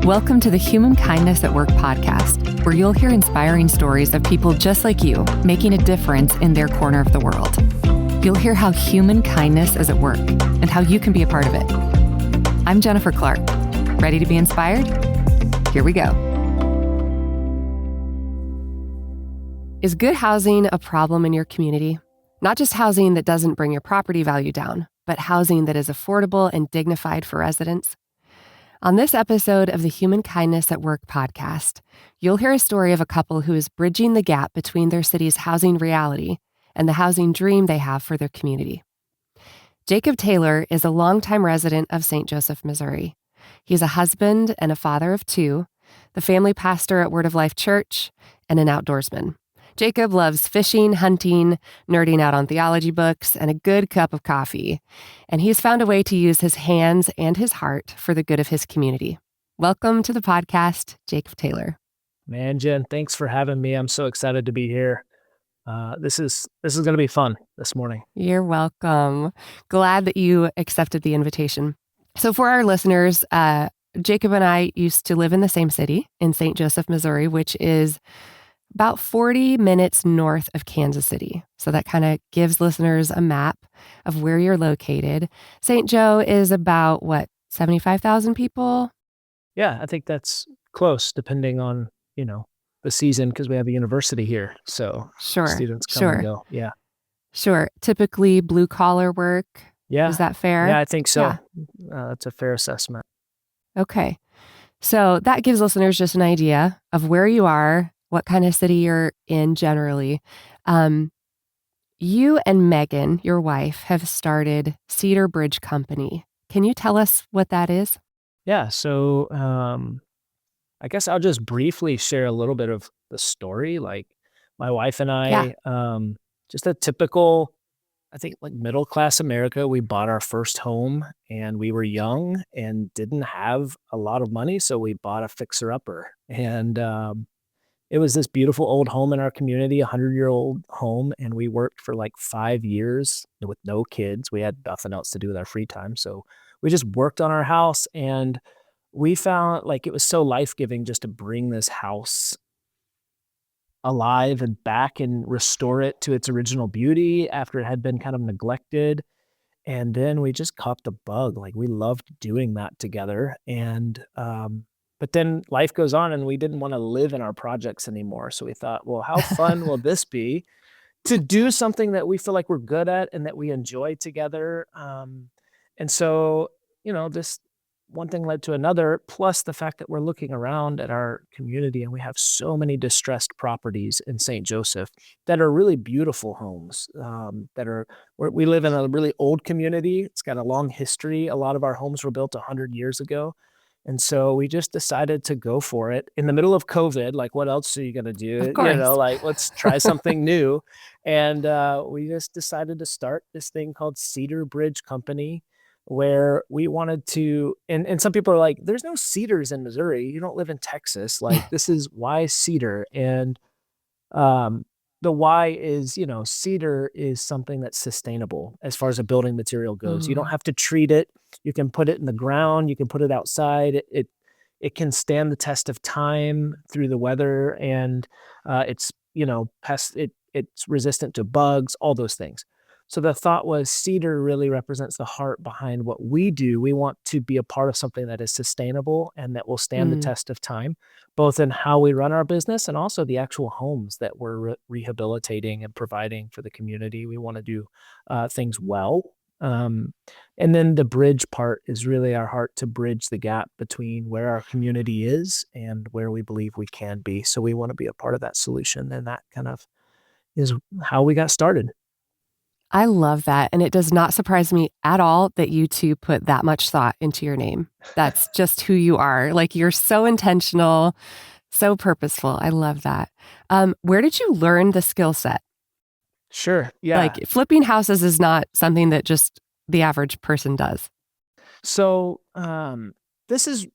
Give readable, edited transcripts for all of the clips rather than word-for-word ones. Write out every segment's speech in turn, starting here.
Welcome to the Human Kindness at Work podcast, where you'll hear inspiring stories of people just like you making a difference in their corner of the world. You'll hear how human kindness is at work and how you can be a part of it. I'm Jennifer Clark. Ready to be inspired? Here we go. Is good housing a problem in your community? Not just housing that doesn't bring your property value down, but housing that is affordable and dignified for residents. On this episode of the Human Kindness at Work podcast, you'll hear a story of a couple who is bridging the gap between their city's housing reality and the housing dream they have for their community. Jacob Taylor is a longtime resident of St. Joseph, Missouri. He's a husband and a father of two, the family pastor at Word of Life Church, and an outdoorsman. Jacob loves fishing, hunting, nerding out on theology books, and a good cup of coffee. And he's found a way to use his hands and his heart for the good of his community. Welcome to the podcast, Jacob Taylor. Man, Jen, thanks for having me. I'm so excited to be here. This is going to be fun this morning. You're welcome. Glad that you accepted the invitation. So for our listeners, Jacob and I used to live in the same city in St. Joseph, Missouri, which is about 40 minutes north of Kansas City. So that kind of gives listeners a map of where you're located. St. Joe is about, 75,000 people? Yeah, I think that's close, depending on, the season, because we have a university here. So students come and go. Yeah. Sure. Typically blue collar work. Yeah. Is that fair? Yeah, I think so. Yeah. That's a fair assessment. Okay. So that gives listeners just an idea of where you are, what kind of city you're in generally. You and Megan, your wife, have started Cedar Bridge Company. Can you tell us what that is? Yeah. So I guess I'll just briefly share a little bit of the story. Like my wife and I, just a typical, I think like middle-class America, we bought our first home and we were young and didn't have a lot of money. So we bought a fixer-upper. And it was this beautiful old home in our community, 100-year-old home. And we worked for like 5 years with no kids. We had nothing else to do with our free time. So we just worked on our house, and we found like it was so life-giving just to bring this house alive and back and restore it to its original beauty after it had been kind of neglected. And then we just caught the bug. Like we loved doing that together. And but then life goes on and we didn't want to live in our projects anymore. So we thought, well, how fun will this be to do something that we feel like we're good at and that we enjoy together? And so, this one thing led to another, plus the fact that we're looking around at our community and we have so many distressed properties in St. Joseph that are really beautiful homes we live in a really old community. It's got a long history. A lot of our homes were built 100 years ago. And so we just decided to go for it in the middle of COVID. Like, what else are you going to do? Of course. Let's try something new. And we just decided to start this thing called Cedar Bridge Company, where we wanted to, and some people are like, there's no cedars in Missouri. You don't live in Texas. Like, this is why cedar. And the why is, cedar is something that's sustainable as far as a building material goes. You don't have to treat it. You can put it in the ground. You can put it outside. It can stand the test of time through the weather, and it's resistant to bugs, all those things. So the thought was cedar really represents the heart behind what we do. We want to be a part of something that is sustainable and that will stand the test of time, both in how we run our business and also the actual homes that we're rehabilitating and providing for the community. We want to do things well. And then the bridge part is really our heart to bridge the gap between where our community is and where we believe we can be. So we want to be a part of that solution. And that kind of is how we got started. I love that. And it does not surprise me at all that you two put that much thought into your name. That's just who you are. Like, you're so intentional, so purposeful. I love that. Where did you learn the skill set? Sure. Yeah. Like, flipping houses is not something that just the average person does. So this is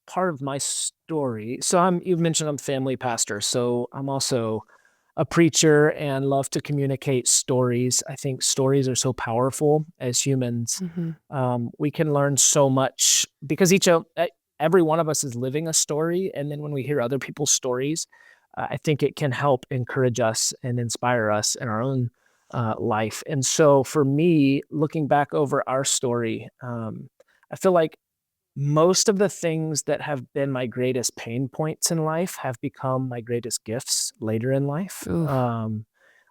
part of my story. So you've mentioned I'm family pastor. So I'm also a preacher and love to communicate stories. I think stories are so powerful as humans. We can learn so much because every one of us is living a story. And then when we hear other people's stories, I think it can help encourage us and inspire us in our own life. And so for me, looking back over our story, I feel like most of the things that have been my greatest pain points in life have become my greatest gifts later in life. Oof,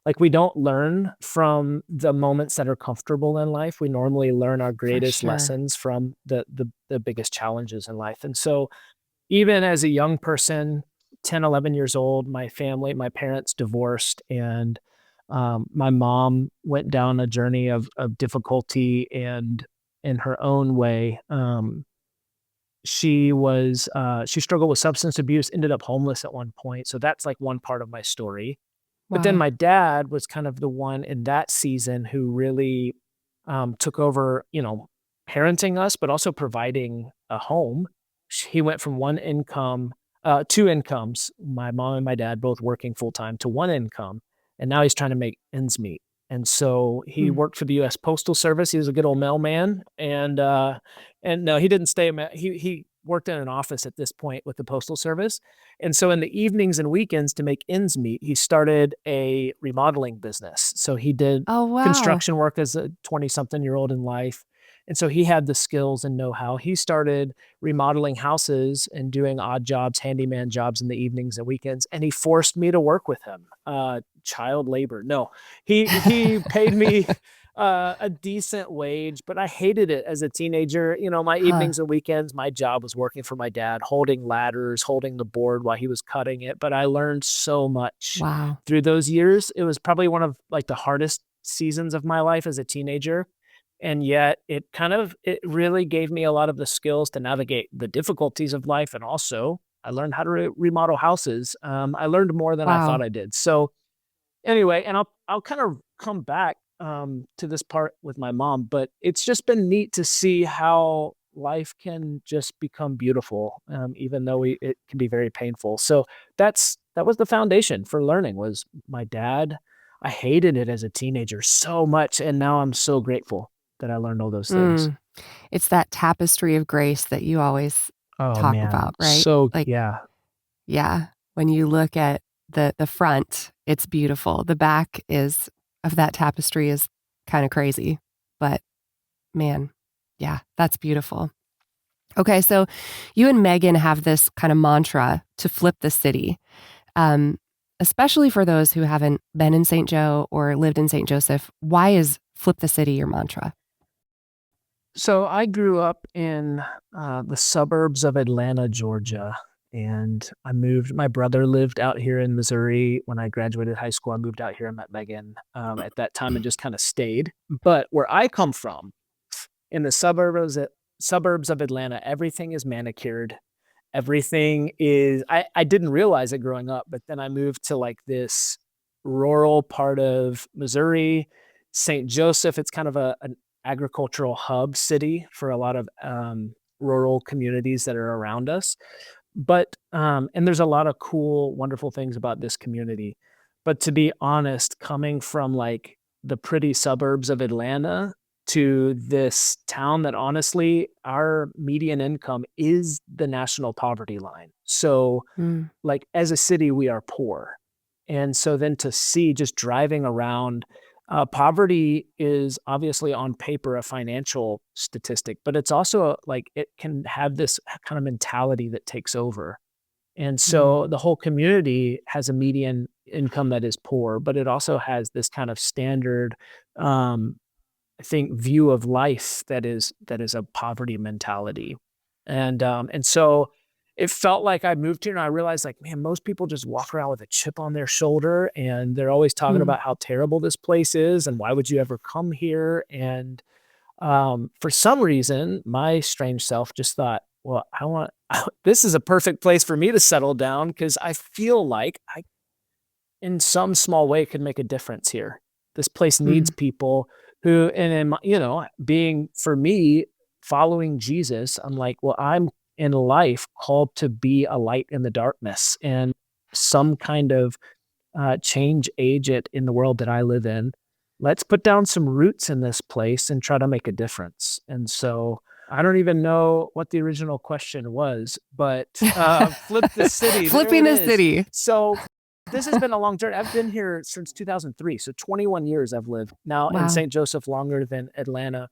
Like we don't learn from the moments that are comfortable in life. We normally learn our for greatest sure. lessons from the biggest challenges in life. And so even as a young person, 10, 11 years old, my parents divorced, and my mom went down a journey of difficulty and in her own way. She struggled with substance abuse, ended up homeless at one point. So that's like one part of my story. But then Wow. my dad was kind of the one in that season who really took over, parenting us, but also providing a home. He went from one income, two incomes, my mom and my dad both working full time, to one income. And now he's trying to make ends meet. And so he Hmm. worked for the U.S. Postal Service. He was a good old mailman, and no, he didn't stay. He worked in an office at this point with the Postal Service, and so in the evenings and weekends to make ends meet, he started a remodeling business. So he did Oh, wow. construction work as a 20-something-year-old in life. And so he had the skills and know-how. He started remodeling houses and doing odd jobs, handyman jobs in the evenings and weekends. And he forced me to work with him. Child labor. No, he paid me a decent wage, but I hated it as a teenager. My Huh. evenings and weekends, my job was working for my dad, holding ladders, holding the board while he was cutting it. But I learned so much Wow. through those years. It was probably one of like the hardest seasons of my life as a teenager. And yet it really gave me a lot of the skills to navigate the difficulties of life. And also I learned how to remodel houses. I learned more than I thought Wow. I did. So anyway, and I'll kind of come back to this part with my mom, but it's just been neat to see how life can just become beautiful, even though it can be very painful. So that was the foundation for learning was my dad. I hated it as a teenager so much, and now I'm so grateful that I learned all those things. Mm. It's that tapestry of grace that you always Oh talk man, about, right? so Like, yeah. yeah, when you look at the front, it's beautiful. The back is of that tapestry is kind of crazy, but man, yeah, that's beautiful. Okay, so you and Megan have this kind of mantra to flip the city, um, especially for those who haven't been in St. Joe or lived in St. Joseph. Why is flip the city your mantra? So I grew up in the suburbs of Atlanta, Georgia, and I moved. My brother lived out here in Missouri when I graduated high school. I moved out here and met Megan at that time and just kind of stayed. But where I come from, in the suburbs of Atlanta, everything is manicured. Everything is. I didn't realize it growing up, but then I moved to like this rural part of Missouri, St. Joseph. It's kind of an agricultural hub city for a lot of rural communities that are around us. But and there's a lot of cool, wonderful things about this community. But to be honest, coming from like the pretty suburbs of Atlanta to this town that honestly our median income is the national poverty line. So Mm, like as a city we are poor, and so then to see just driving around, poverty is obviously on paper a financial statistic, but it's also like it can have this kind of mentality that takes over. And mm, so the whole community has a median income that is poor, but it also has this kind of standard, um, I think, view of life that is a poverty mentality. And so it felt like I moved here and I realized like, man, most people just walk around with a chip on their shoulder and they're always talking mm, about how terrible this place is and why would you ever come here? And for some reason, my strange self just thought, well, this is a perfect place for me to settle down because I feel like I in some small way could make a difference here. This place needs mm, people who, and in my, being for me, following Jesus, I'm like, well, I'm in life called to be a light in the darkness and some kind of change agent in the world that I live in. Let's put down some roots in this place and try to make a difference. And so I don't even know what the original question was, but flip the city. There Flipping it the is. city. So this has been a long journey. I've been here since 2003. So 21 years I've lived now in Wow. St. Joseph, longer than Atlanta.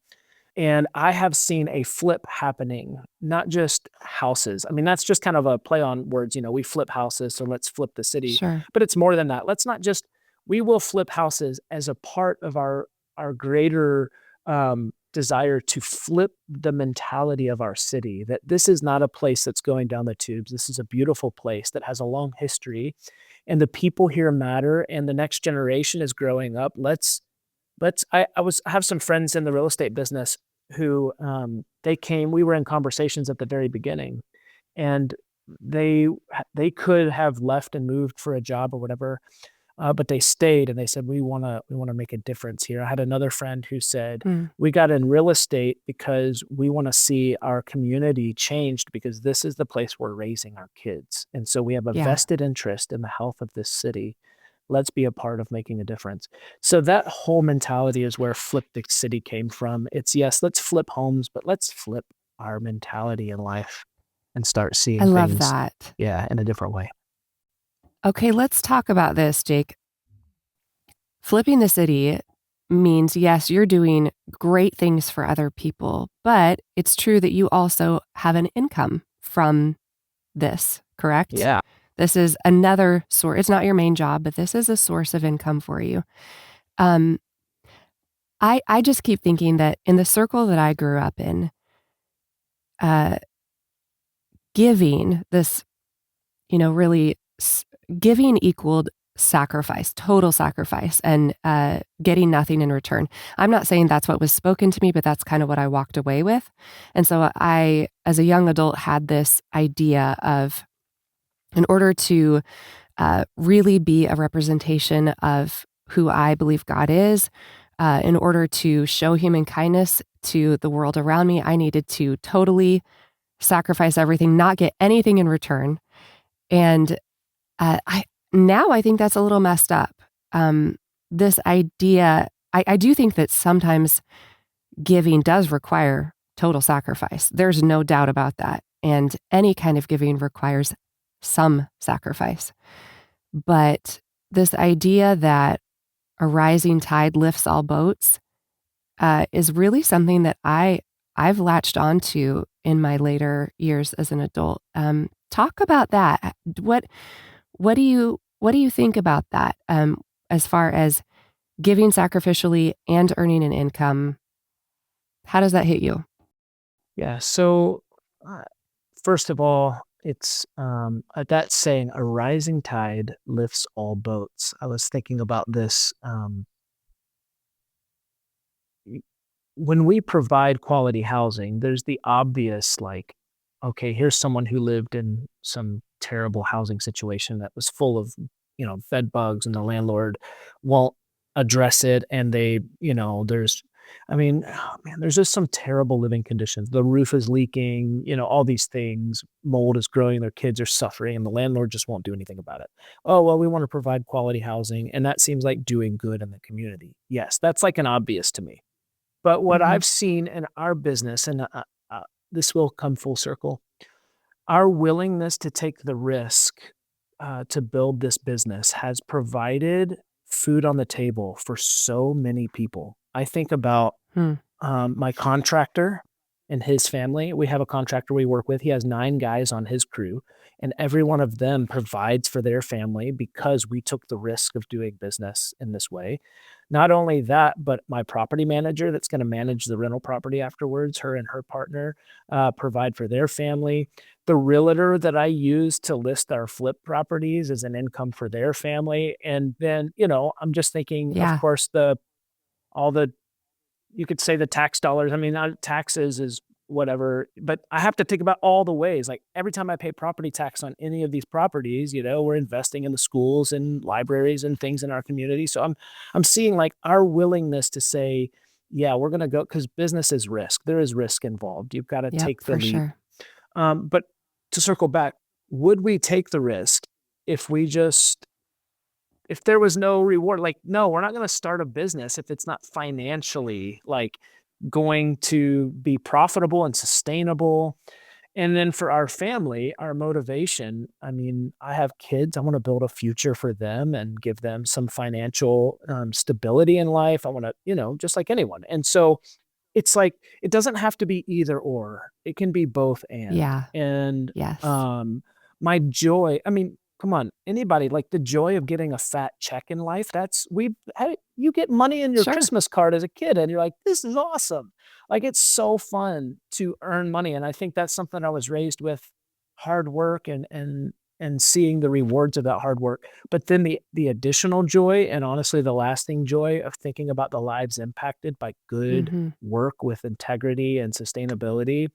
And I have seen a flip happening, not just houses. I mean, that's just kind of a play on words. We flip houses, so let's flip the city. Sure. But it's more than that. Let's not just, we will flip houses as a part of our greater desire to flip the mentality of our city, that this is not a place that's going down the tubes. This is a beautiful place that has a long history, and the people here matter, and the next generation is growing up. I have some friends in the real estate business who we were in conversations at the very beginning, and they they could have left and moved for a job or whatever, but they stayed and they said, we want to make a difference here. I had another friend who said, Mm, we got in real estate because we want to see our community changed, because this is the place we're raising our kids, and so we have a yeah. vested interest in the health of this city. Let's be a part of making a difference. So that whole mentality is where Flip the City came from. It's, yes, let's flip homes, but let's flip our mentality in life and start I seeing love things, that. yeah, in a different way. Okay, let's talk about this, Jake. Flipping the city means, yes, you're doing great things for other people, but it's true that you also have an income from this, correct? Yeah. This is another source. It's not your main job, but this is a source of income for you. Um, I just keep thinking that in the circle that I grew up in, uh, giving this, really giving equaled sacrifice, total sacrifice, and getting nothing in return. I'm not saying that's what was spoken to me, but that's kind of what I walked away with. And so I, as a young adult, had this idea of, in order to really be a representation of who I believe God is, in order to show human kindness to the world around me, I needed to totally sacrifice everything, not get anything in return. And I think that's a little messed up. This idea, I do think that sometimes giving does require total sacrifice. There's no doubt about that. And any kind of giving requires some sacrifice. But this idea that a rising tide lifts all boats is really something that I've latched onto in my later years as an adult. Talk about that. What do you think about that? As far as giving sacrificially and earning an income, how does that hit you? Yeah. So, uh, first of all, it's that saying, a rising tide lifts all boats. I was thinking about this. When we provide quality housing, there's the obvious, like, okay, here's someone who lived in some terrible housing situation that was full of, bed bugs, and the landlord won't address it. And I mean, oh man, there's just some terrible living conditions. The roof is leaking, all these things, mold is growing, their kids are suffering, and the landlord just won't do anything about it. Oh, well, we want to provide quality housing. And that seems like doing good in the community. Yes, that's like an obvious to me. But what Mm-hmm. I've seen in our business, and this will come full circle, our willingness to take the risk to build this business has provided food on the table for so many people. I think about Hmm. my contractor and his family. We have a contractor we work with. He has 9 guys on his crew, and every one of them provides for their family because we took the risk of doing business in this way. Not only that, but my property manager that's going to manage the rental property afterwards, her and her partner provide for their family. The realtor that I use to list our flip properties is an income for their family. And then, I'm just thinking, of Yeah. course, all the you could say the tax dollars. I mean, taxes is whatever, but I have to think about all the ways. Like every time I pay property tax on any of these properties, we're investing in the schools and libraries and things in our community. So I'm seeing like our willingness to say, yeah, we're going to go, because business is risk. There is risk involved. You've got to Yep, take the for leap. sure. But to circle back, would we take the risk if we just if there was no reward? Like, no, we're not going to start a business if it's not financially like going to be profitable and sustainable. And then for our family, our motivation, I mean, I have kids. I want to build a future for them and give them some financial stability in life. I want to, just like anyone. And so it's like, it doesn't have to be either or. It can be both and. Yeah. And Yes. um, my joy, I mean, come on, anybody, like the joy of getting a fat check in life, you get money in your Sure. Christmas card as a kid and you're like, this is awesome. Like it's so fun to earn money. And I think that's something I was raised with, hard work and seeing the rewards of that hard work. But then the additional joy and honestly the lasting joy of thinking about the lives impacted by good Hmm. work with integrity and sustainability.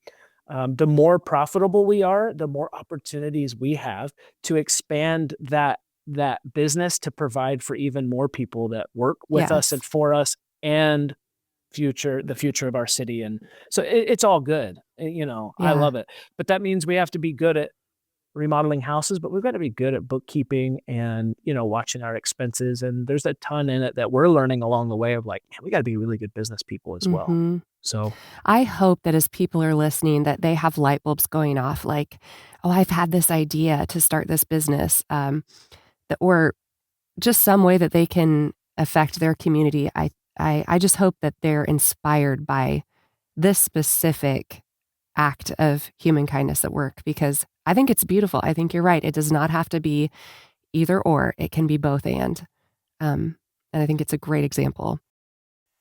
The more profitable we are, the more opportunities we have to expand that business to provide for even more people that work with us and Yes. for us, and the future of our city. And so it's all good. I Yeah. love it. But that means we have to be good at remodeling houses, but we've got to be good at bookkeeping and, watching our expenses. And there's a ton in it that we're learning along the way of like, man, we got to be really good business people as well. Hmm. So I hope that as people are listening, that they have light bulbs going off like, oh, I've had this idea to start this business, or just some way that they can affect their community. I just hope that they're inspired by this specific act of human kindness at work, because I think it's beautiful. I think you're right. It does not have to be either or. It can be both um, and I think it's a great example.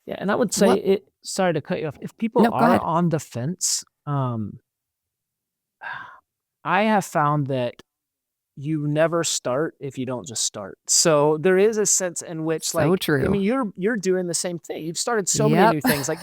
yeah, and I would say What? it. Sorry to cut you off. If people No, go are ahead. on the fence, I have found that you never start if you don't just start. So there is a sense in which, So like, I true. mean, you're doing the same thing. You've started so many Yep. new things. Like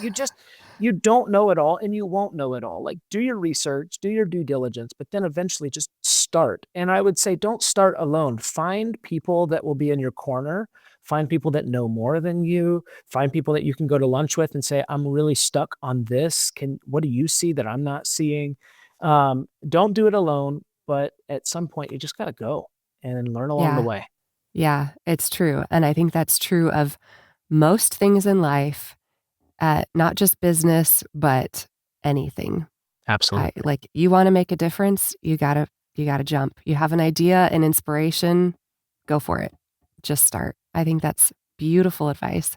you don't know it all and you won't know it all. Like do your research, do your due diligence, but then eventually just start. And I would say don't start alone. Find people that will be in your corner. Find people that know more than you. Find people that you can go to lunch with and say, I'm really stuck on this. What do you see that I'm not seeing? Don't do it alone, but at some point you just got to go and learn along the Yeah. way. Yeah. It's true. And I think that's true of most things in life, not just business, but anything. Absolutely. Like you want to make a difference, you gotta jump. You have an idea, an inspiration, go for it. Just start. I think that's beautiful advice.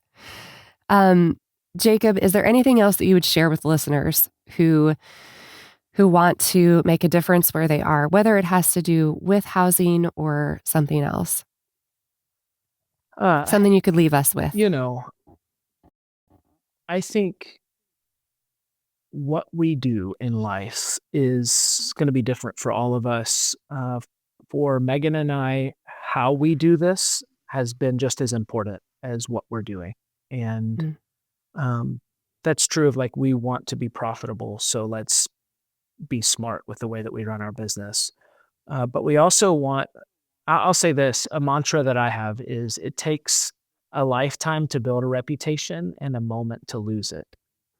Um, Jacob, is there anything else that you would share with listeners who want to make a difference where they are, whether it has to do with housing or something else? Uh, Something you could leave us with. you know, I think what we do in life is going to be different for all of us. For Megan and I, how we do this has been just as important as what we're doing. And Mm, um, that's true of like, we want to be profitable. So let's be smart with the way that we run our business. But we also want, I'll say this, a mantra that I have is it takes a lifetime to build a reputation and a moment to lose it.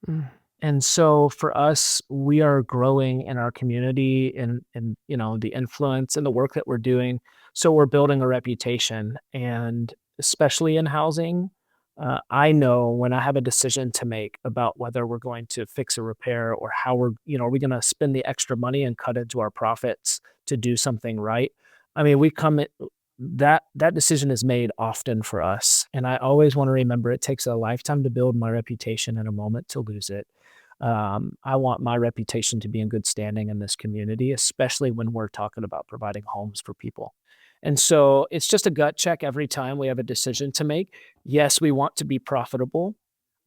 mm, And so for us, we are growing in our community and the influence and the work that we're doing. So we're building a reputation, and especially in housing, I know when I have a decision to make about whether we're going to fix a repair or how are we going to spend the extra money and cut into our profits to do something right? I mean, we come at that decision is made often for us. And I always want to remember it takes a lifetime to build my reputation and a moment to lose it. I want my reputation to be in good standing in this community, especially when we're talking about providing homes for people. And so it's just a gut check every time we have a decision to make. Yes, we want to be profitable,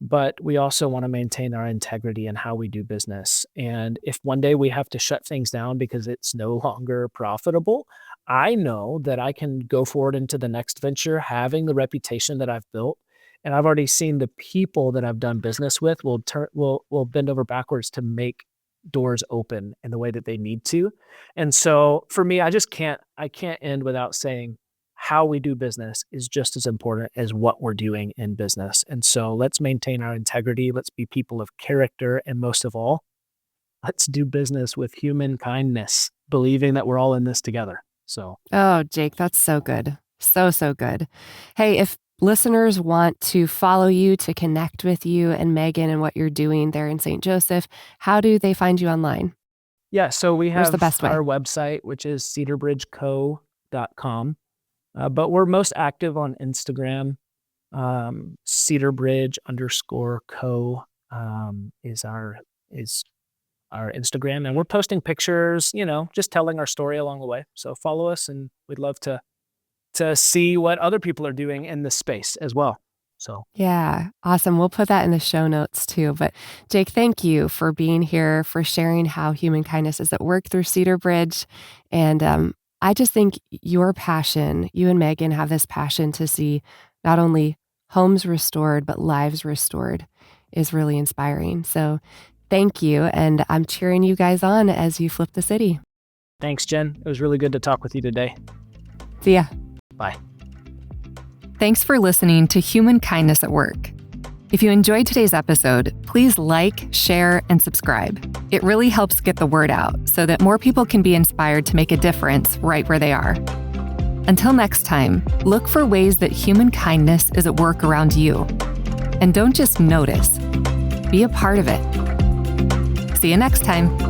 but we also want to maintain our integrity in how we do business. And if one day we have to shut things down because it's no longer profitable, I know that I can go forward into the next venture having the reputation that I've built, and I've already seen the people that I've done business with will bend over backwards to make doors open in the way that they need to. And so for me, I can't end without saying how we do business is just as important as what we're doing in business. And so let's maintain our integrity. Let's be people of character. And most of all, let's do business with human kindness, believing that we're all in this together. So Oh, Jake, that's so good. So, so good. Hey, listeners want to follow you, to connect with you and Megan and what you're doing there in St. Joseph, how do they find you online? Yeah, so we Where's have the best way? our website, which is cedarbridgeco.com. But we're most active on Instagram. Cedarbridge_co is our Instagram, and we're posting pictures, just telling our story along the way. So follow us, and we'd love to see what other people are doing in this space as well. So Yeah, awesome. We'll put that in the show notes too. But Jake, thank you for being here, for sharing how human kindness is at work through Cedar Bridge. And I just think your passion, you and Megan have this passion to see not only homes restored, but lives restored is really inspiring. So thank you. And I'm cheering you guys on as you flip the city. thanks, Jen. It was really good to talk with you today. See ya. Bye. Thanks for listening to Human Kindness at Work. If you enjoyed today's episode, please like, share, and subscribe. It really helps get the word out so that more people can be inspired to make a difference right where they are. Until next time, look for ways that human kindness is at work around you. And don't just notice, be a part of it. See you next time.